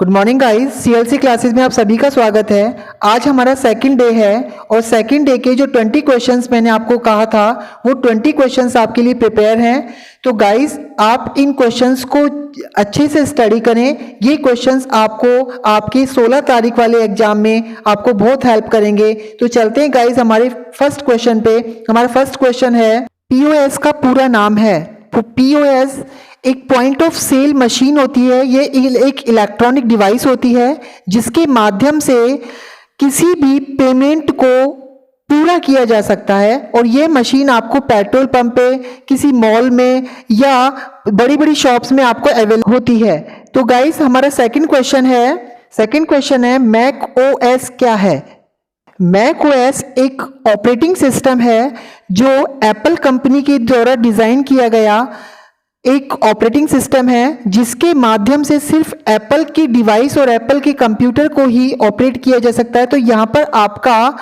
Good morning guys, CLC classes में आप सभी का स्वागत है। आज हमारा सेकंड डे है और सेकंड डे के जो 20 क्वेश्चंस मैंने आपको कहा था वो 20 क्वेश्चंस आपके लिए प्रिपेयर हैं। तो गाइस आप इन क्वेश्चंस को अच्छे से स्टडी करें। ये क्वेश्चंस आपको आपके 16 तारीख वाले एग्जाम में आपको बहुत हेल्प करेंगे। तो चलते हैं गाइस हमारे फर्स्ट क्वेश्चन पे। हमारा फर्स्ट क्वेश्चन है, पीओएस का पूरा नाम है। तो पीओएस एक पॉइंट ऑफ सेल मशीन होती है। ये एक इलेक्ट्रॉनिक डिवाइस होती है जिसके माध्यम से किसी भी पेमेंट को पूरा किया जा सकता है। और ये मशीन आपको पेट्रोल पंप पे, किसी मॉल में या बड़ी बड़ी शॉप्स में आपको अवेलेबल होती है। तो गाइस हमारा सेकंड क्वेश्चन है मैक ओएस क्या है। मैक ओएस एक ऑपरेटिंग सिस्टम है जो एप्पल कंपनी के द्वारा डिजाइन किया गया एक ऑपरेटिंग सिस्टम है जिसके माध्यम से सिर्फ एप्पल की डिवाइस और एप्पल के कंप्यूटर को ही ऑपरेट किया जा सकता है। तो यहाँ पर आपका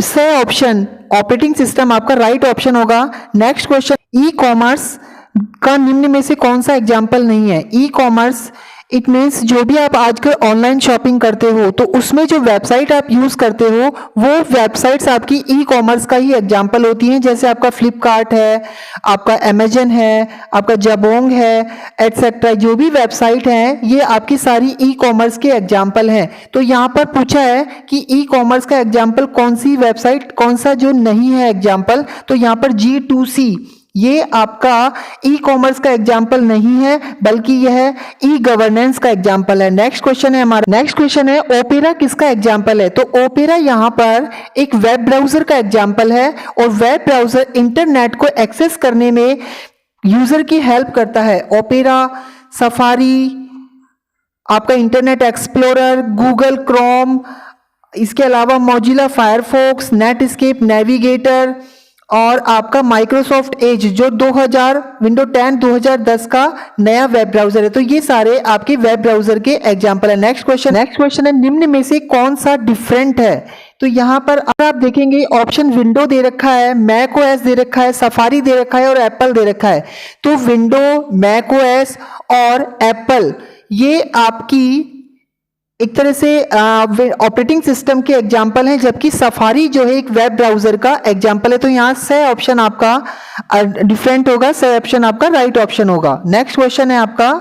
स ऑप्शन ऑपरेटिंग सिस्टम आपका राइट ऑप्शन होगा। नेक्स्ट क्वेश्चन, ई कॉमर्स का निम्न में से कौन सा एग्जाम्पल नहीं है। ई कॉमर्स इट मीन्स जो भी आप आजकल ऑनलाइन शॉपिंग करते हो तो उसमें जो वेबसाइट आप यूज करते हो वो वेबसाइट्स आपकी ई कॉमर्स का ही एग्जाम्पल होती हैं। जैसे आपका फ्लिपकार्ट है, आपका अमेजन है, आपका जबोंग है, एटसेट्रा। जो भी वेबसाइट हैं ये आपकी सारी ई कॉमर्स के एग्जाम्पल हैं। तो यहाँ पर पूछा है कि ई कॉमर्स का एग्जाम्पल कौन सी वेबसाइट, कौन सा जो नहीं है एग्जाम्पल। तो यहाँ पर G2C ये आपका ई कॉमर्स का एग्जाम्पल नहीं है बल्कि यह ई गवर्नेंस का एग्जाम्पल है। नेक्स्ट क्वेश्चन है ओपेरा किसका एग्जाम्पल है। तो ओपेरा यहाँ पर एक वेब ब्राउजर का एग्जाम्पल है और वेब ब्राउजर इंटरनेट को एक्सेस करने में यूजर की हेल्प करता है। ओपेरा, सफारी, आपका इंटरनेट एक्सप्लोरर, गूगल क्रोम, इसके अलावा मोजिला फायरफॉक्स, नेटस्केप, नेविगेटर और आपका माइक्रोसॉफ्ट एज जो विंडो 10 2010 का नया वेब ब्राउजर है। तो ये सारे आपके वेब ब्राउजर के एग्जांपल है। नेक्स्ट क्वेश्चन है निम्न में से कौन सा डिफरेंट है। तो यहाँ पर अगर आप देखेंगे ऑप्शन विंडो दे रखा है, मैक ओएस दे रखा है, सफारी दे रखा है और एप्पल दे रखा है। तो विंडो, मैक ओएस और एप्पल ये आपकी एक तरह से ऑपरेटिंग सिस्टम के एग्जाम्पल हैं, जबकि सफारी जो है एक वेब ब्राउजर का एग्जाम्पल है। तो यहाँ से ऑप्शन आपका डिफरेंट होगा, से ऑप्शन आपका राइट ऑप्शन होगा। नेक्स्ट क्वेश्चन है आपका,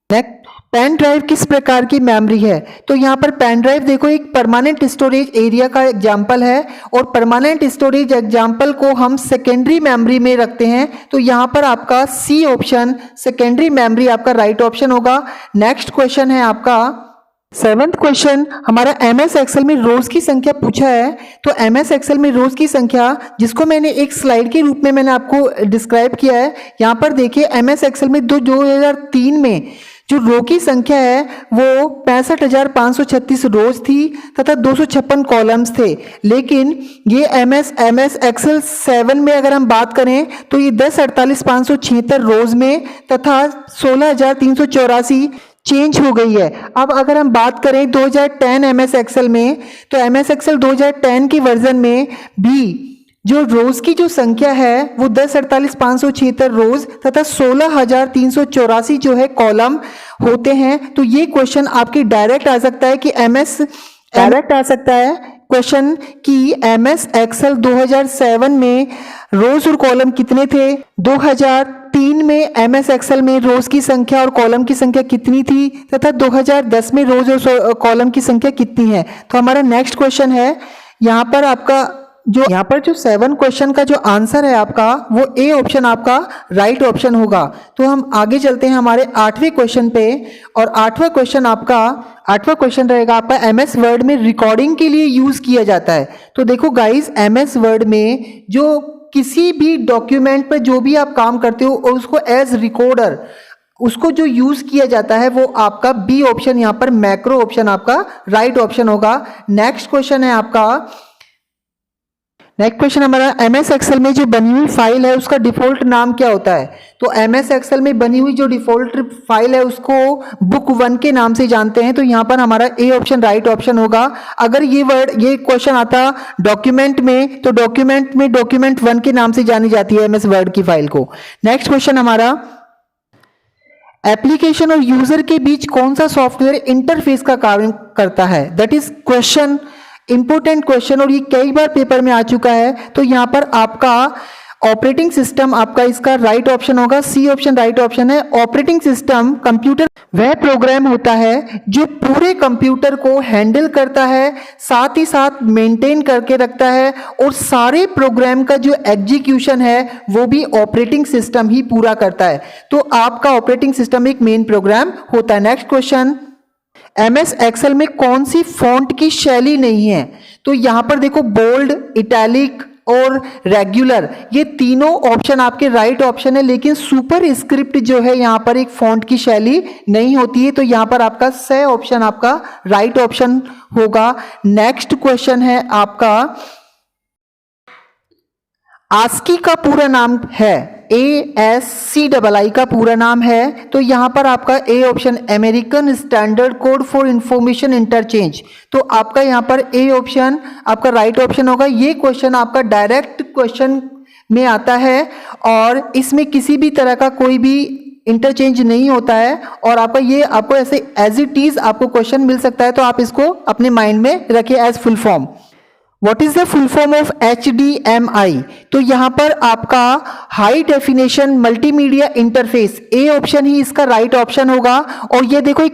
पेन ड्राइव किस प्रकार की मेमोरी है। तो यहाँ पर पेन ड्राइव देखो एक परमानेंट स्टोरेज एरिया का एग्जाम्पल है और परमानेंट स्टोरेज एग्जाम्पल को हम सेकेंडरी मेमोरी में रखते हैं। तो यहाँ पर आपका सी ऑप्शन सेकेंडरी मेमोरी आपका राइट ऑप्शन होगा। नेक्स्ट क्वेश्चन है आपका 7th क्वेश्चन, हमारा एमएस एक्सेल में रोज की संख्या पूछा है। तो एमएस एक्सेल में रोज की संख्या जिसको मैंने एक स्लाइड के रूप में मैंने आपको डिस्क्राइब किया है। यहाँ पर देखिए एमएस एक्सेल में 2003 में जो रो की संख्या है वो 65,536 रोज थी तथा 256 कॉलम्स थे। लेकिन ये एमएस एक्सेल 7 में अगर हम बात करें तो ये 10,48,576 रोज में तथा 16,384 चेंज हो गई है। अब अगर हम बात करें 2010 एमएस एक्सेल में, तो एमएस एक्सेल 2010 की वर्जन में भी जो रोज की जो संख्या है वो 10,48,576 रोज तथा 16,384 जो है कॉलम होते हैं। तो ये क्वेश्चन आपकी डायरेक्ट आ सकता है कि क्वेश्चन की एमएस एक्सेल 2007 में रोज और कॉलम कितने थे, 2003 में एमएस एक्सेल में रोज की संख्या और कॉलम की संख्या कितनी थी तथा 2010 में रोज और कॉलम की संख्या कितनी है। तो हमारा नेक्स्ट क्वेश्चन है यहाँ पर जो 7 क्वेश्चन का जो आंसर है आपका वो ए ऑप्शन आपका राइट ऑप्शन होगा। तो हम आगे चलते हैं हमारे 8वें क्वेश्चन पे और 8वां क्वेश्चन रहेगा आपका एमएस वर्ड में रिकॉर्डिंग के लिए यूज किया जाता है। तो देखो गाइस एमएस वर्ड में जो किसी भी डॉक्यूमेंट पर जो भी आप काम करते हो और उसको एज रिकॉर्डर उसको जो यूज किया जाता है वो आपका बी ऑप्शन यहाँ पर मैक्रो ऑप्शन आपका राइट ऑप्शन होगा। नेक्स्ट क्वेश्चन हमारा एमएस एक्सेल में जो बनी हुई फाइल है उसका डिफॉल्ट नाम क्या होता है। तो एमएस एक्सेल में बनी हुई जो डिफॉल्ट फाइल है उसको बुक 1 के नाम से जानते हैं। तो यहाँ पर हमारा ए ऑप्शन राइट ऑप्शन होगा। अगर ये क्वेश्चन आता डॉक्यूमेंट में तो डॉक्यूमेंट 1 के नाम से जानी जाती है एमएस वर्ड की फाइल को। नेक्स्ट क्वेश्चन हमारा एप्लीकेशन और यूजर के बीच कौन सा सॉफ्टवेयर इंटरफेस का काम करता है? That is question, important question, और ये कई बार पेपर में आ चुका है। तो यहां पर आपका ऑपरेटिंग सिस्टम, आपका इसका राइट ऑप्शन होगा, सी ऑप्शन राइट ऑप्शन है। ऑपरेटिंग सिस्टम कंप्यूटर वह प्रोग्राम होता है जो पूरे कंप्यूटर को हैंडल करता है, साथ ही साथ मेंटेन करके रखता है, और सारे प्रोग्राम का जो एग्जीक्यूशन है वो भी ऑपरेटिंग सिस्टम ही पूरा करता है। तो आपका ऑपरेटिंग सिस्टम एक मेन प्रोग्राम होता है। नेक्स्ट क्वेश्चन, एमएस एक्सेल में कौन सी फॉन्ट की शैली नहीं है? तो यहां पर देखो, बोल्ड, इटैलिक और रेगुलर, ये तीनों ऑप्शन आपके राइट ऑप्शन है, लेकिन सुपर स्क्रिप्ट जो है यहां पर एक फॉन्ट की शैली नहीं होती है। तो यहां पर आपका स ऑप्शन आपका राइट ऑप्शन होगा। नेक्स्ट क्वेश्चन है आपका, आस्की का पूरा नाम है, ASCII का पूरा नाम है। तो यहां पर आपका A option American standard code for information interchange, तो आपका यहां पर ए ऑप्शन आपका राइट ऑप्शन होगा। ये क्वेश्चन आपका डायरेक्ट क्वेश्चन में आता है और इसमें किसी भी तरह का कोई भी इंटरचेंज नहीं होता है, और आपका ये आपको ऐसे एज इट इज आपको क्वेश्चन मिल सकता है। तो आप इसको अपने माइंड में रखिए as full form. What is the full form of HDMI? तो यहां पर आपका high definition multimedia interface, A option ही इसका राइट ऑप्शन होगा। और ये देखो, एक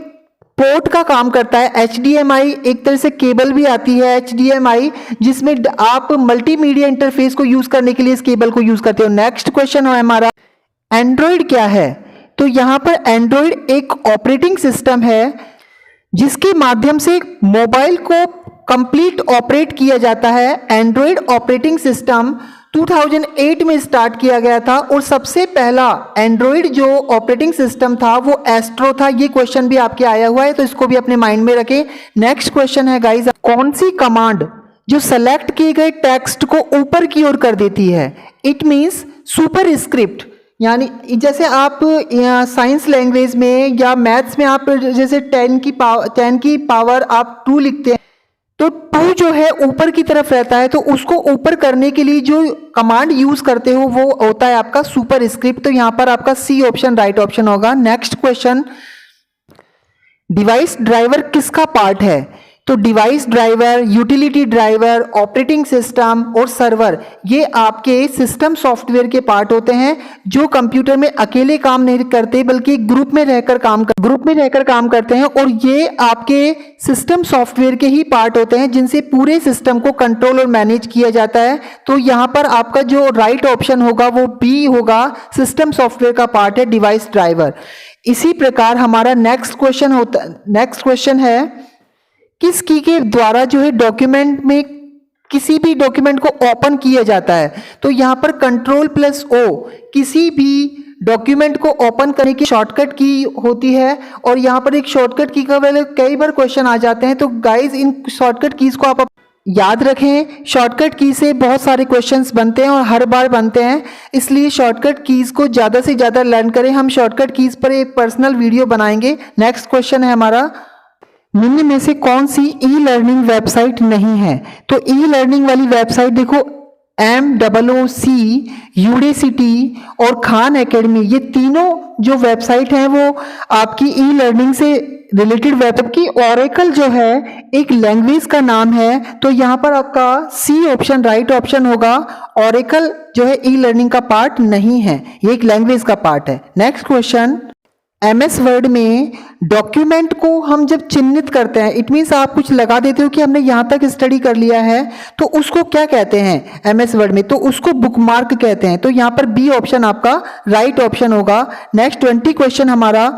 पोर्ट का काम करता है। HDMI एक तरह से केबल भी आती है HDMI, जिसमें आप मल्टीमीडिया इंटरफेस को यूज करने के लिए इस केबल को यूज करते हो। नेक्स्ट क्वेश्चन है हमारा, एंड्रॉइड क्या है? तो यहां पर एंड्रॉइड एक ऑपरेटिंग सिस्टम है जिसके माध्यम से मोबाइल को कंप्लीट ऑपरेट किया जाता है। एंड्रॉइड ऑपरेटिंग सिस्टम 2008 में स्टार्ट किया गया था, और सबसे पहला एंड्रॉइड जो ऑपरेटिंग सिस्टम था वो एस्ट्रो था। ये क्वेश्चन भी आपके आया हुआ है, तो इसको भी अपने माइंड में रखें। नेक्स्ट क्वेश्चन है गाइस, कौन सी कमांड जो सेलेक्ट किए गए टेक्स्ट को ऊपर की ओर कर देती है? इट मींस सुपर स्क्रिप्ट, यानी जैसे आप साइंस लैंग्वेज में या मैथ्स में आप जैसे 10 की पावर आप 2 लिखते हैं, तो 2 जो है ऊपर की तरफ रहता है, तो उसको ऊपर करने के लिए जो कमांड यूज करते हो वो होता है आपका सुपर स्क्रिप्ट। तो यहां पर आपका सी ऑप्शन राइट ऑप्शन होगा। नेक्स्ट क्वेश्चन, डिवाइस ड्राइवर किसका पार्ट है? तो device driver, utility driver, operating system और सर्वर, ये आपके सिस्टम सॉफ्टवेयर के पार्ट होते हैं जो कंप्यूटर में अकेले काम नहीं करते, बल्कि ग्रुप में रहकर काम करते हैं। और ये आपके सिस्टम सॉफ्टवेयर के ही पार्ट होते हैं जिनसे पूरे सिस्टम को कंट्रोल और मैनेज किया जाता है। तो यहाँ पर आपका जो राइट ऑप्शन होगा वो बी होगा, सिस्टम सॉफ्टवेयर का पार्ट है डिवाइस ड्राइवर। इसी प्रकार हमारा नेक्स्ट क्वेश्चन है, किस की के द्वारा जो है डॉक्यूमेंट में किसी भी डॉक्यूमेंट को ओपन किया जाता है? तो यहां पर Ctrl+O किसी भी डॉक्यूमेंट को ओपन करने की शॉर्टकट की होती है, और यहां पर एक शॉर्टकट की का वाले कई बार क्वेश्चन आ जाते हैं। तो गाइज इन शॉर्टकट कीज को आप याद रखें। शॉर्टकट की से बहुत सारे क्वेश्चंस बनते हैं और हर बार बनते हैं, इसलिए शॉर्टकट कीज को ज़्यादा से ज़्यादा लर्न करें। हम शॉर्टकट कीज पर एक पर्सनल वीडियो बनाएंगे। नेक्स्ट क्वेश्चन है हमारा, निम्न में से कौन सी ई लर्निंग वेबसाइट नहीं है? तो ई लर्निंग वाली वेबसाइट देखो, MOOC, यूडेसिटी और खान एकेडमी, ये तीनों जो वेबसाइट हैं वो आपकी ई लर्निंग से रिलेटेड वेब की। ओरेकल जो है एक लैंग्वेज का नाम है, तो यहाँ पर आपका सी ऑप्शन राइट ऑप्शन होगा। ओरेकल जो है ई लर्निंग का पार्ट नहीं है, ये एक लैंग्वेज का पार्ट है। नेक्स्ट क्वेश्चन, MS वर्ड में डॉक्यूमेंट को हम जब चिन्हित करते हैं, इट मीन्स आप कुछ लगा देते हो कि हमने यहां तक स्टडी कर लिया है, तो उसको क्या कहते हैं MS वर्ड में? तो उसको बुकमार्क कहते हैं। तो यहां पर बी ऑप्शन आपका राइट ऑप्शन होगा। नेक्स्ट 20 क्वेश्चन हमारा,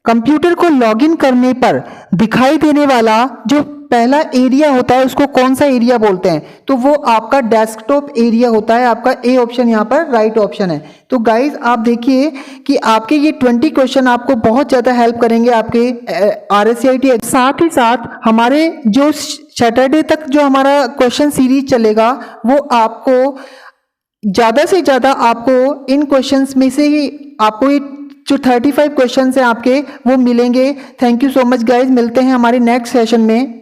कंप्यूटर को लॉगिन करने पर दिखाई देने वाला जो पहला एरिया होता है उसको कौन सा एरिया बोलते हैं? तो वो आपका डेस्कटॉप एरिया होता है। आपका ए ऑप्शन यहाँ पर राइट ऑप्शन है। तो गाइज आप देखिए कि आपके ये 20 क्वेश्चन आपको बहुत ज़्यादा हेल्प करेंगे आपके RSCIT। साथ ही साथ हमारे जो सैटरडे तक जो हमारा क्वेश्चन सीरीज चलेगा वो आपको ज़्यादा से ज़्यादा आपको इन क्वेश्चंस में से ही आपको जो 35 क्वेश्चन हैं आपके वो मिलेंगे। Thank you so much guys, मिलते हैं हमारे नेक्स्ट सेशन में।